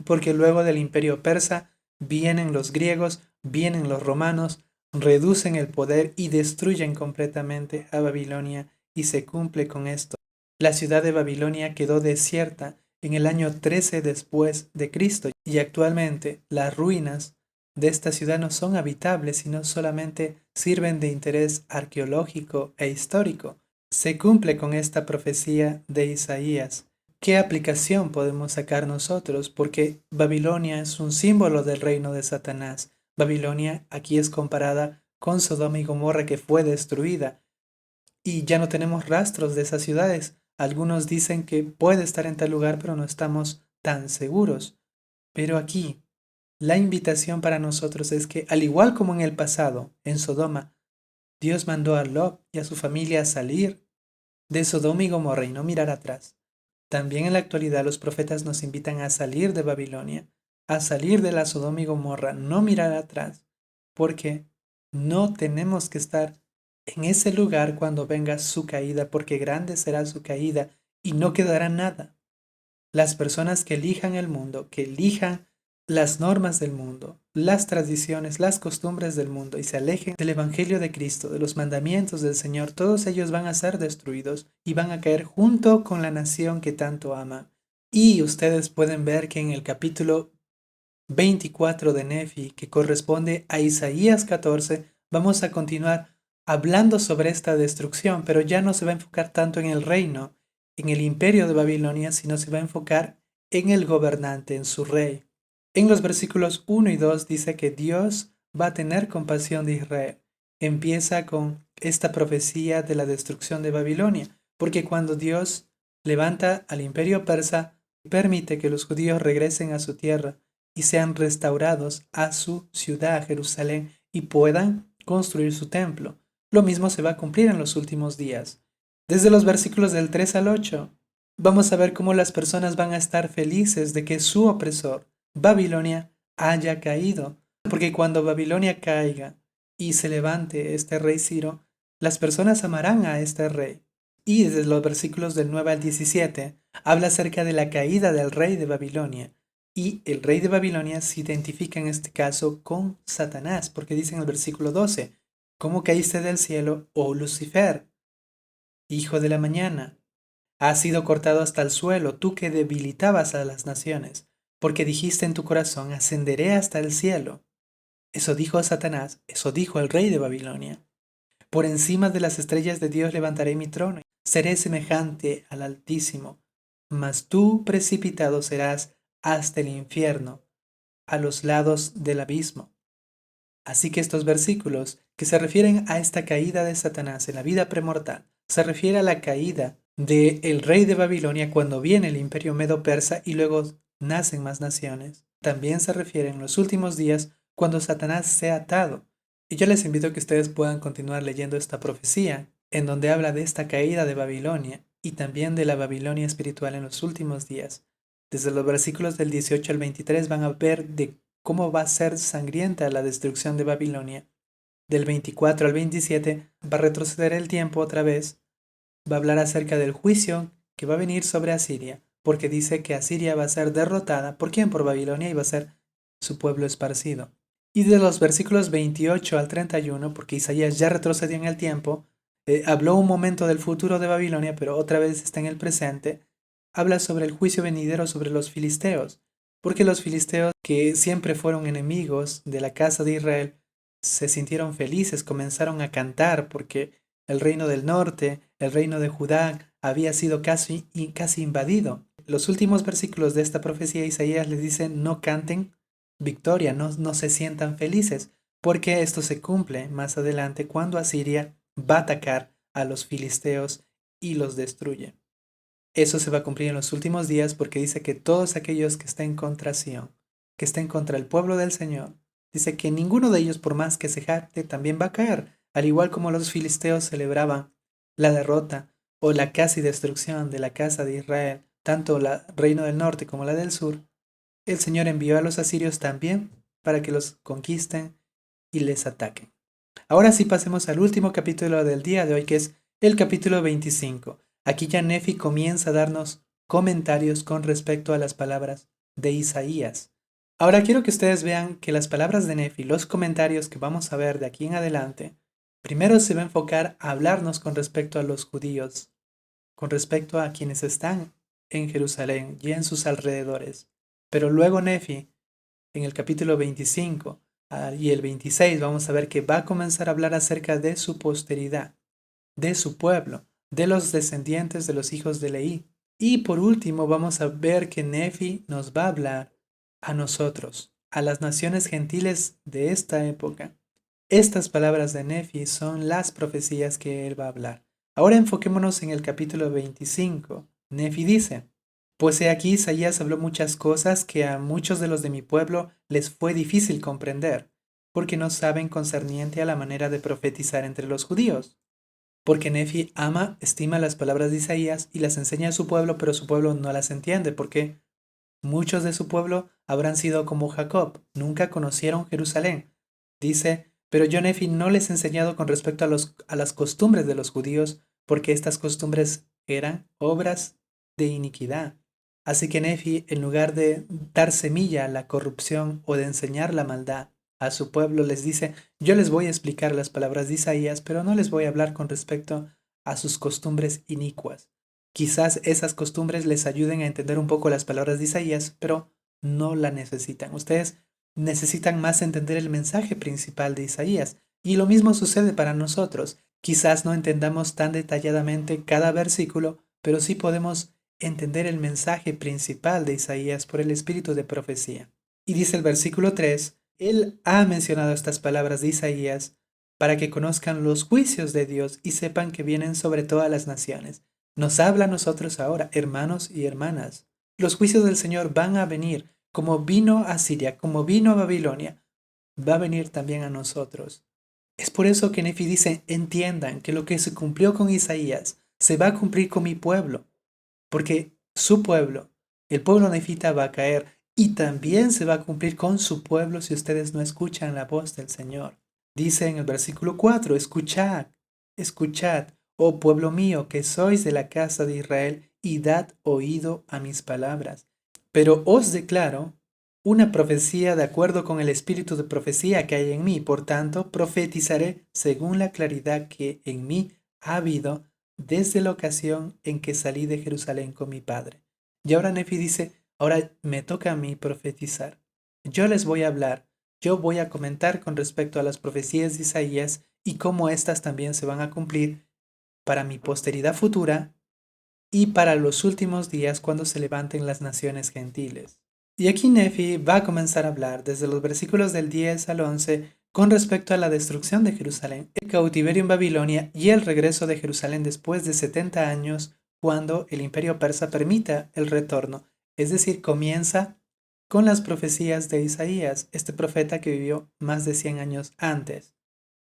Speaker 2: Porque luego del imperio persa vienen los griegos, vienen los romanos, reducen el poder y destruyen completamente a Babilonia, y se cumple con esto. La ciudad de Babilonia quedó desierta en el año 13 después de Cristo y actualmente las ruinas de esta ciudad no son habitables, sino solamente sirven de interés arqueológico e histórico. Se cumple con esta profecía de Isaías. ¿Qué aplicación podemos sacar nosotros? Porque Babilonia es un símbolo del reino de Satanás. Babilonia aquí es comparada con Sodoma y Gomorra, que fue destruida y ya no tenemos rastros de esas ciudades. Algunos dicen que puede estar en tal lugar, pero no estamos tan seguros. Pero aquí, la invitación para nosotros es que, al igual como en el pasado, en Sodoma, Dios mandó a Lot y a su familia a salir de Sodoma y Gomorra y no mirar atrás. También en la actualidad los profetas nos invitan a salir de Babilonia, a salir de la Sodoma y Gomorra, no mirar atrás, porque no tenemos que estar en ese lugar cuando venga su caída, porque grande será su caída y no quedará nada. Las personas que elijan el mundo, que elijan las normas del mundo, las tradiciones, las costumbres del mundo y se alejen del Evangelio de Cristo, de los mandamientos del Señor, todos ellos van a ser destruidos y van a caer junto con la nación que tanto ama. Y ustedes pueden ver que en el capítulo 24 de Nefi, que corresponde a Isaías 14, vamos a continuar hablando sobre esta destrucción, pero ya no se va a enfocar tanto en el reino, en el imperio de Babilonia, sino se va a enfocar en el gobernante, en su rey. En los versículos 1 y 2 dice que Dios va a tener compasión de Israel. Empieza con esta profecía de la destrucción de Babilonia, porque cuando Dios levanta al imperio persa, permite que los judíos regresen a su tierra y sean restaurados a su ciudad, Jerusalén, y puedan construir su templo. Lo mismo se va a cumplir en los últimos días. Desde los versículos del 3 al 8, vamos a ver cómo las personas van a estar felices de que su opresor, Babilonia, haya caído. Porque cuando Babilonia caiga y se levante este rey Ciro, las personas amarán a este rey. Y desde los versículos del 9 al 17, habla acerca de la caída del rey de Babilonia. Y el rey de Babilonia se identifica en este caso con Satanás, porque dice en el versículo 12, ¿cómo caíste del cielo, oh Lucifer, hijo de la mañana? Has sido cortado hasta el suelo, tú que debilitabas a las naciones, porque dijiste en tu corazón, ascenderé hasta el cielo. Eso dijo Satanás, eso dijo el rey de Babilonia. Por encima de las estrellas de Dios levantaré mi trono, seré semejante al Altísimo, mas tú precipitado serás hasta el infierno, a los lados del abismo. Así que estos versículos que se refieren a esta caída de Satanás en la vida premortal, se refiere a la caída del rey de Babilonia cuando viene el imperio medo-persa y luego nacen más naciones. También se refiere en los últimos días cuando Satanás sea atado. Y yo les invito a que ustedes puedan continuar leyendo esta profecía, en donde habla de esta caída de Babilonia y también de la Babilonia espiritual en los últimos días. Desde los versículos del 18 al 23 van a ver de cómo va a ser sangrienta la destrucción de Babilonia. Del 24 al 27 va a retroceder el tiempo otra vez, va a hablar acerca del juicio que va a venir sobre Asiria, porque dice que Asiria va a ser derrotada. ¿Por quién? Por Babilonia, y va a ser su pueblo esparcido. Y de los versículos 28 al 31, porque Isaías ya retrocedió en el tiempo, habló un momento del futuro de Babilonia, pero otra vez está en el presente, habla sobre el juicio venidero sobre los filisteos, porque los filisteos, que siempre fueron enemigos de la casa de Israel, se sintieron felices, comenzaron a cantar, porque el reino del norte, el reino de Judá, había sido casi invadido. Los últimos versículos de esta profecía, Isaías les dice, no canten victoria, no se sientan felices, porque esto se cumple más adelante cuando Asiria va a atacar a los filisteos y los destruye. Eso se va a cumplir en los últimos días porque dice que todos aquellos que estén contra Sión, que estén contra el pueblo del Señor, dice que ninguno de ellos, por más que se jacte, también va a caer, al igual como los filisteos celebraban la derrota o la casi destrucción de la casa de Israel, tanto el reino del norte como la del sur. El Señor envió a los asirios también para que los conquisten y les ataquen. Ahora sí pasemos al último capítulo del día de hoy, que es el capítulo 25. Aquí ya Nefi comienza a darnos comentarios con respecto a las palabras de Isaías. Ahora quiero que ustedes vean que las palabras de Nefi, los comentarios que vamos a ver de aquí en adelante, primero se va a enfocar a hablarnos con respecto a los judíos, con respecto a quienes están en Jerusalén y en sus alrededores. Pero luego Nefi, en el capítulo 25 y el 26, vamos a ver que va a comenzar a hablar acerca de su posteridad, de su pueblo, de los descendientes de los hijos de Leí. Y por último vamos a ver que Nefi nos va a hablar a nosotros, a las naciones gentiles de esta época. Estas palabras de Nefi son las profecías que él va a hablar. Ahora enfoquémonos en el capítulo 25. Nefi dice, pues he aquí Isaías habló muchas cosas que a muchos de los de mi pueblo les fue difícil comprender, porque no saben concerniente a la manera de profetizar entre los judíos. Porque Nefi estima las palabras de Isaías y las enseña a su pueblo, pero su pueblo no las entiende. ¿Por qué? Muchos de su pueblo habrán sido como Jacob, nunca conocieron Jerusalén. Dice, pero yo Nefi no les he enseñado con respecto a las costumbres de los judíos, porque estas costumbres eran obras de iniquidad. Así que Nefi, en lugar de dar semilla a la corrupción o de enseñar la maldad a su pueblo, les dice, yo les voy a explicar las palabras de Isaías, pero no les voy a hablar con respecto a sus costumbres inicuas. Quizás esas costumbres les ayuden a entender un poco las palabras de Isaías, pero no la necesitan. Ustedes necesitan más entender el mensaje principal de Isaías. Y lo mismo sucede para nosotros. Quizás no entendamos tan detalladamente cada versículo, pero sí podemos entender el mensaje principal de Isaías por el espíritu de profecía. Y dice el versículo 3, Él ha mencionado estas palabras de Isaías para que conozcan los juicios de Dios y sepan que vienen sobre todas las naciones. Nos habla a nosotros ahora, hermanos y hermanas. Los juicios del Señor van a venir, como vino a Siria, como vino a Babilonia, va a venir también a nosotros. Es por eso que Nefi dice, entiendan que lo que se cumplió con Isaías se va a cumplir con mi pueblo, porque su pueblo, el pueblo nefita va a caer y también se va a cumplir con su pueblo si ustedes no escuchan la voz del Señor. Dice en el versículo 4, escuchad, escuchad, oh pueblo mío, que sois de la casa de Israel, y dad oído a mis palabras. Pero os declaro una profecía de acuerdo con el espíritu de profecía que hay en mí. Por tanto, profetizaré según la claridad que en mí ha habido desde la ocasión en que salí de Jerusalén con mi padre. Y ahora Nefi dice, ahora me toca a mí profetizar. Yo les voy a hablar, yo voy a comentar con respecto a las profecías de Isaías y cómo éstas también se van a cumplir para mi posteridad futura y para los últimos días cuando se levanten las naciones gentiles. Y aquí Nefi va a comenzar a hablar desde los versículos del 10 al 11 con respecto a la destrucción de Jerusalén, el cautiverio en Babilonia y el regreso de Jerusalén después de 70 años cuando el imperio persa permita el retorno. Es decir, comienza con las profecías de Isaías, este profeta que vivió más de 100 años antes.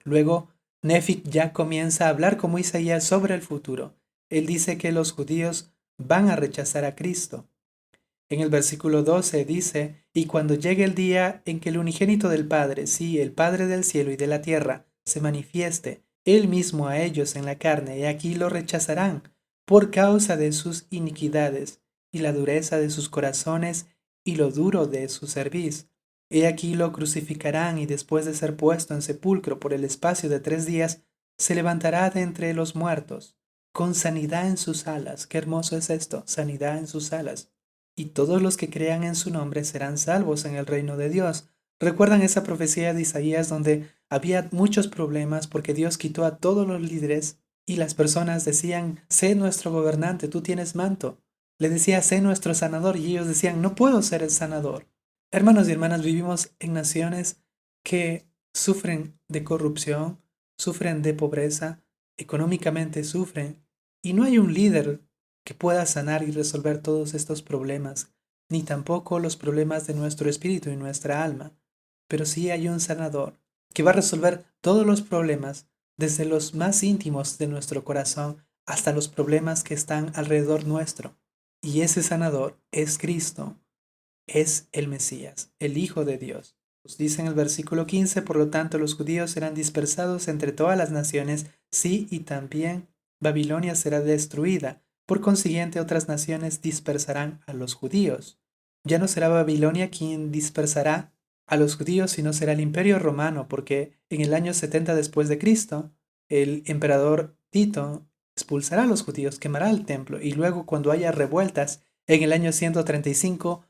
Speaker 2: Luego, Nefi ya comienza a hablar como Isaías sobre el futuro. Él dice que los judíos van a rechazar a Cristo. En el versículo 12 dice, y cuando llegue el día en que el unigénito del Padre, sí, el Padre del cielo y de la tierra, se manifieste, él mismo a ellos en la carne, y aquí lo rechazarán, por causa de sus iniquidades, y la dureza de sus corazones, y lo duro de su cerviz. He aquí lo crucificarán, y después de ser puesto en sepulcro por el espacio de 3 días, se levantará de entre los muertos, con sanidad en sus alas. Qué hermoso es esto, sanidad en sus alas. Y todos los que crean en su nombre serán salvos en el reino de Dios. ¿Recuerdan esa profecía de Isaías donde había muchos problemas porque Dios quitó a todos los líderes y las personas decían, sé nuestro gobernante, tú tienes manto? Le decía, sé nuestro sanador, y ellos decían, no puedo ser el sanador. Hermanos y hermanas, vivimos en naciones que sufren de corrupción, sufren de pobreza, económicamente sufren, y no hay un líder que pueda sanar y resolver todos estos problemas, ni tampoco los problemas de nuestro espíritu y nuestra alma. Pero sí hay un sanador que va a resolver todos los problemas, desde los más íntimos de nuestro corazón hasta los problemas que están alrededor nuestro. Y ese sanador es Cristo, es el Mesías, el Hijo de Dios. Nos dice en el versículo 15, por lo tanto los judíos serán dispersados entre todas las naciones, sí, y también Babilonia será destruida. Por consiguiente, otras naciones dispersarán a los judíos. Ya no será Babilonia quien dispersará a los judíos, sino será el imperio romano, porque en el año 70 después de Cristo, el emperador Tito expulsará a los judíos, quemará el templo, y luego cuando haya revueltas, en el año 135,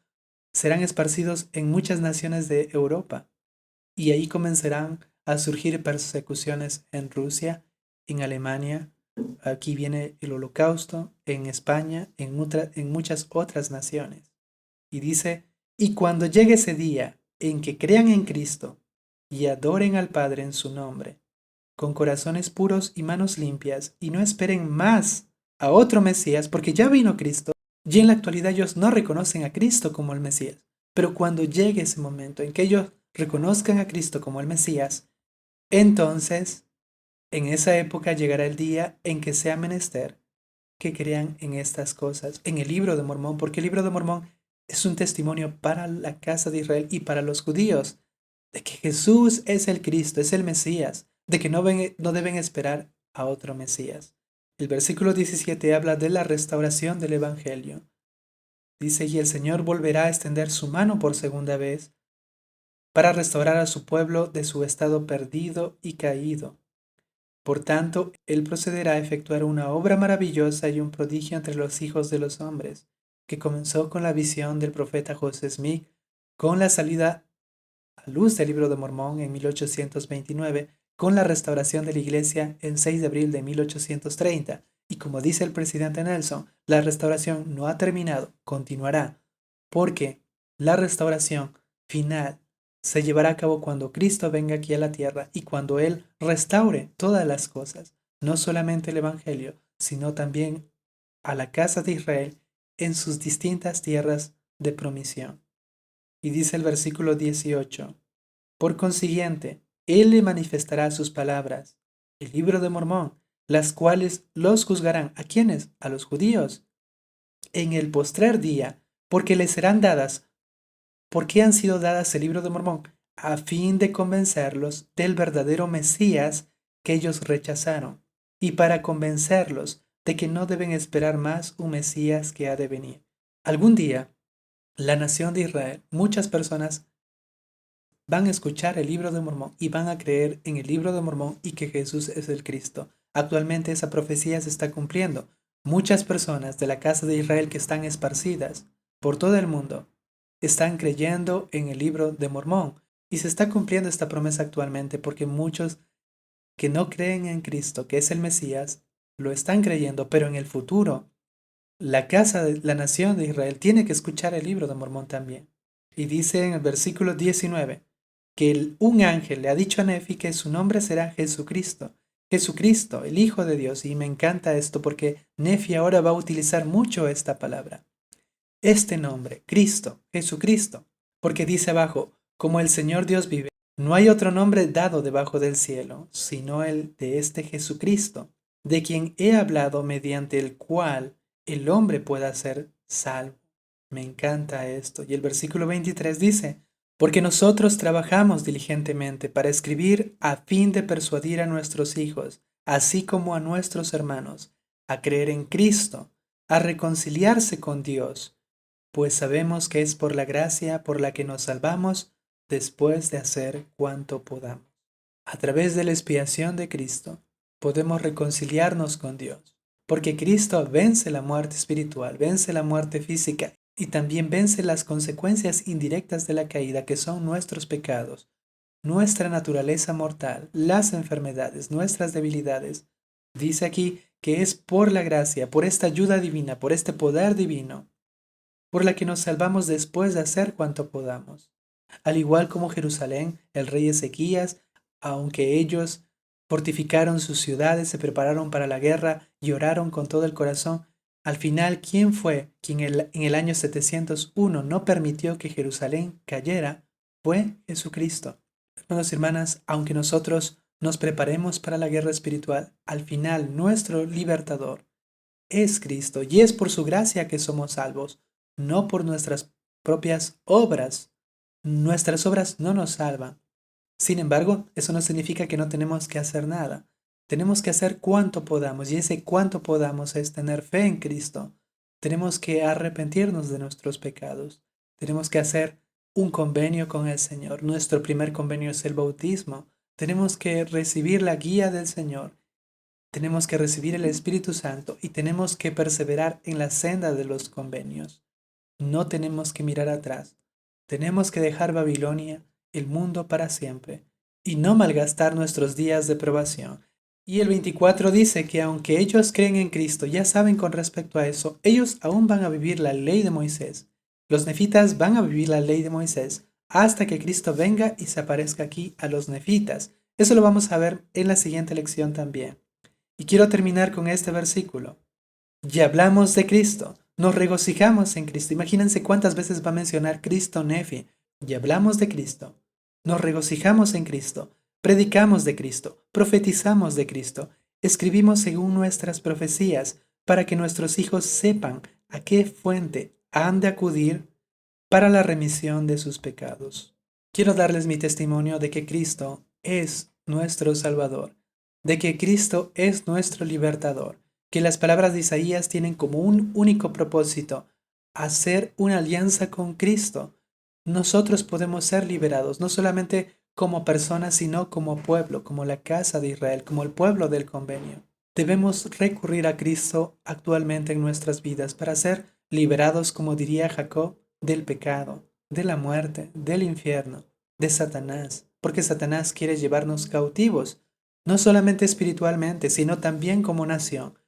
Speaker 2: serán esparcidos en muchas naciones de Europa, y ahí comenzarán a surgir persecuciones en Rusia, en Alemania, aquí viene el Holocausto, en España, en muchas otras naciones. Y dice, y cuando llegue ese día en que crean en Cristo y adoren al Padre en su nombre, con corazones puros y manos limpias, y no esperen más a otro Mesías, porque ya vino Cristo, y en la actualidad ellos no reconocen a Cristo como el Mesías. Pero cuando llegue ese momento en que ellos reconozcan a Cristo como el Mesías, entonces, en esa época llegará el día en que sea menester que crean en estas cosas, en el libro de Mormón, porque el libro de Mormón Es un testimonio para la casa de Israel y para los judíos de que Jesús es el Cristo, es el Mesías, de que no deben esperar a otro Mesías. El versículo 17 habla de la restauración del Evangelio. Dice, y el Señor volverá a extender su mano por segunda vez para restaurar a su pueblo de su estado perdido y caído. Por tanto, Él procederá a efectuar una obra maravillosa y un prodigio entre los hijos de los hombres, que comenzó con la visión del profeta José Smith, con la salida a luz del Libro de Mormón en 1829, con la restauración de la Iglesia en 6 de abril de 1830. Y como dice el presidente Nelson, la restauración no ha terminado, continuará, porque la restauración final se llevará a cabo cuando Cristo venga aquí a la tierra y cuando Él restaure todas las cosas, no solamente el Evangelio, sino también a la casa de Israel en sus distintas tierras de promisión. Y dice el versículo 18, por consiguiente, Él le manifestará sus palabras, el Libro de Mormón, las cuales los juzgarán. ¿A quiénes? A los judíos. En el postrer día, porque les serán dadas. ¿Por qué han sido dadas el Libro de Mormón? A fin de convencerlos del verdadero Mesías que ellos rechazaron, y para convencerlos de que no deben esperar más un Mesías que ha de venir. Algún día, la nación de Israel, muchas personas van a escuchar el Libro de Mormón y van a creer en el Libro de Mormón y que Jesús es el Cristo. Actualmente esa profecía se está cumpliendo. Muchas personas de la casa de Israel que están esparcidas por todo el mundo están creyendo en el Libro de Mormón y se está cumpliendo esta promesa actualmente porque muchos que no creen en Cristo, que es el Mesías, lo están creyendo, pero en el futuro la nación de Israel tiene que escuchar el Libro de Mormón también. Y dice en el versículo 19 que un ángel le ha dicho a Nefi que su nombre será Jesucristo. Jesucristo, el Hijo de Dios. Y me encanta esto porque Nefi ahora va a utilizar mucho esta palabra. Este nombre, Cristo, Jesucristo. Porque dice abajo, como el Señor Dios vive, no hay otro nombre dado debajo del cielo, sino el de este Jesucristo, de quien he hablado mediante el cual el hombre pueda ser salvo. Me encanta esto. Y el versículo 23 dice, porque nosotros trabajamos diligentemente para escribir a fin de persuadir a nuestros hijos, así como a nuestros hermanos, a creer en Cristo, a reconciliarse con Dios, pues sabemos que es por la gracia por la que nos salvamos después de hacer cuanto podamos. A través de la expiación de Cristo podemos reconciliarnos con Dios, porque Cristo vence la muerte espiritual, vence la muerte física y también vence las consecuencias indirectas de la caída, que son nuestros pecados, nuestra naturaleza mortal, las enfermedades, nuestras debilidades. Dice aquí que es por la gracia, por esta ayuda divina, por este poder divino, por la que nos salvamos después de hacer cuanto podamos. Al igual como Jerusalén, el rey Ezequías, aunque ellos fortificaron sus ciudades, se prepararon para la guerra y oraron con todo el corazón, al final, ¿quién fue quien en el año 701 no permitió que Jerusalén cayera? Fue Jesucristo. Hermanos y hermanas, aunque nosotros nos preparemos para la guerra espiritual, al final nuestro libertador es Cristo y es por su gracia que somos salvos, no por nuestras propias obras. Nuestras obras no nos salvan. Sin embargo, eso no significa que no tenemos que hacer nada. Tenemos que hacer cuanto podamos, y ese cuanto podamos es tener fe en Cristo. Tenemos que arrepentirnos de nuestros pecados. Tenemos que hacer un convenio con el Señor. Nuestro primer convenio es el bautismo. Tenemos que recibir la guía del Señor. Tenemos que recibir el Espíritu Santo y tenemos que perseverar en la senda de los convenios. No tenemos que mirar atrás. Tenemos que dejar Babilonia, el mundo para siempre, y no malgastar nuestros días de probación. Y el 24 dice que aunque ellos creen en Cristo, ya saben con respecto a eso, ellos aún van a vivir la ley de Moisés. Los nefitas van a vivir la ley de Moisés hasta que Cristo venga y se aparezca aquí a los nefitas. Eso lo vamos a ver en la siguiente lección también. Y quiero terminar con este versículo. Ya hablamos de Cristo, nos regocijamos en Cristo. Imagínense cuántas veces va a mencionar Cristo Nefi. Ya hablamos de Cristo, nos regocijamos en Cristo, predicamos de Cristo, profetizamos de Cristo, escribimos según nuestras profecías para que nuestros hijos sepan a qué fuente han de acudir para la remisión de sus pecados. Quiero darles mi testimonio de que Cristo es nuestro Salvador, de que Cristo es nuestro libertador, que las palabras de Isaías tienen como un único propósito: hacer una alianza con Cristo. Nosotros podemos ser liberados, no solamente como personas, sino como pueblo, como la casa de Israel, como el pueblo del convenio. Debemos recurrir a Cristo actualmente en nuestras vidas para ser liberados, como diría Jacob, del pecado, de la muerte, del infierno, de Satanás, porque Satanás quiere llevarnos cautivos, no solamente espiritualmente, sino también como nación.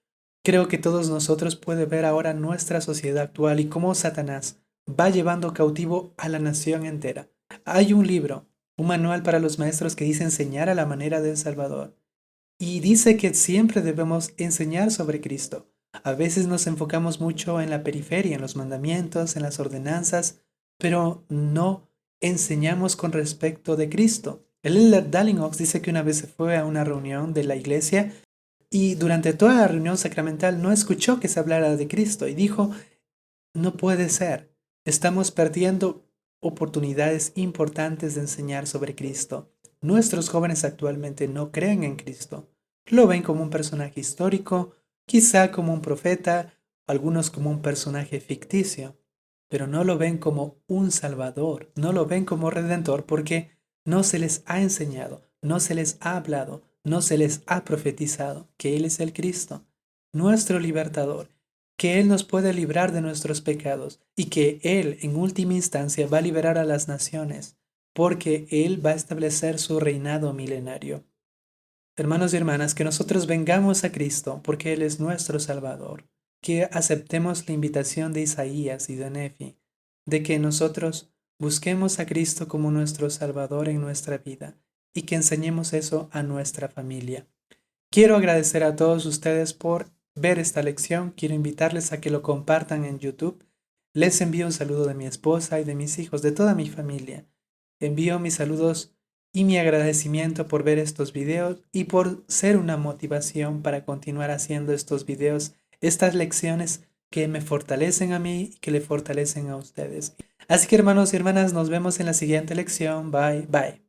Speaker 2: Creo que todos nosotros pueden ver ahora nuestra sociedad actual y cómo Satanás va llevando cautivo a la nación entera. Hay un libro, un manual para los maestros que dice enseñar a la manera del Salvador. Y dice que siempre debemos enseñar sobre Cristo. A veces nos enfocamos mucho en la periferia, en los mandamientos, en las ordenanzas, pero no enseñamos con respecto de Cristo. El elder Dallingox dice que una vez se fue a una reunión de la iglesia y durante toda la reunión sacramental no escuchó que se hablara de Cristo y dijo: no puede ser, estamos perdiendo oportunidades importantes de enseñar sobre Cristo. Nuestros jóvenes actualmente no creen en Cristo. Lo ven como un personaje histórico, quizá como un profeta, algunos como un personaje ficticio, pero no lo ven como un salvador, no lo ven como redentor porque no se les ha enseñado, no se les ha hablado, no se les ha profetizado que Él es el Cristo, nuestro libertador, que Él nos puede librar de nuestros pecados y que Él en última instancia va a liberar a las naciones, porque Él va a establecer su reinado milenario. Hermanos y hermanas, que nosotros vengamos a Cristo porque Él es nuestro Salvador, que aceptemos la invitación de Isaías y de Nefi, de que nosotros busquemos a Cristo como nuestro Salvador en nuestra vida y que enseñemos eso a nuestra familia. Quiero agradecer a todos ustedes por ver esta lección. Quiero invitarles a que lo compartan en YouTube. Les envío un saludo de mi esposa y de mis hijos, de toda mi familia. Envío mis saludos y mi agradecimiento por ver estos videos y por ser una motivación para continuar haciendo estos videos, estas lecciones que me fortalecen a mí y que le fortalecen a ustedes. Así que hermanos y hermanas, nos vemos en la siguiente lección. Bye, bye.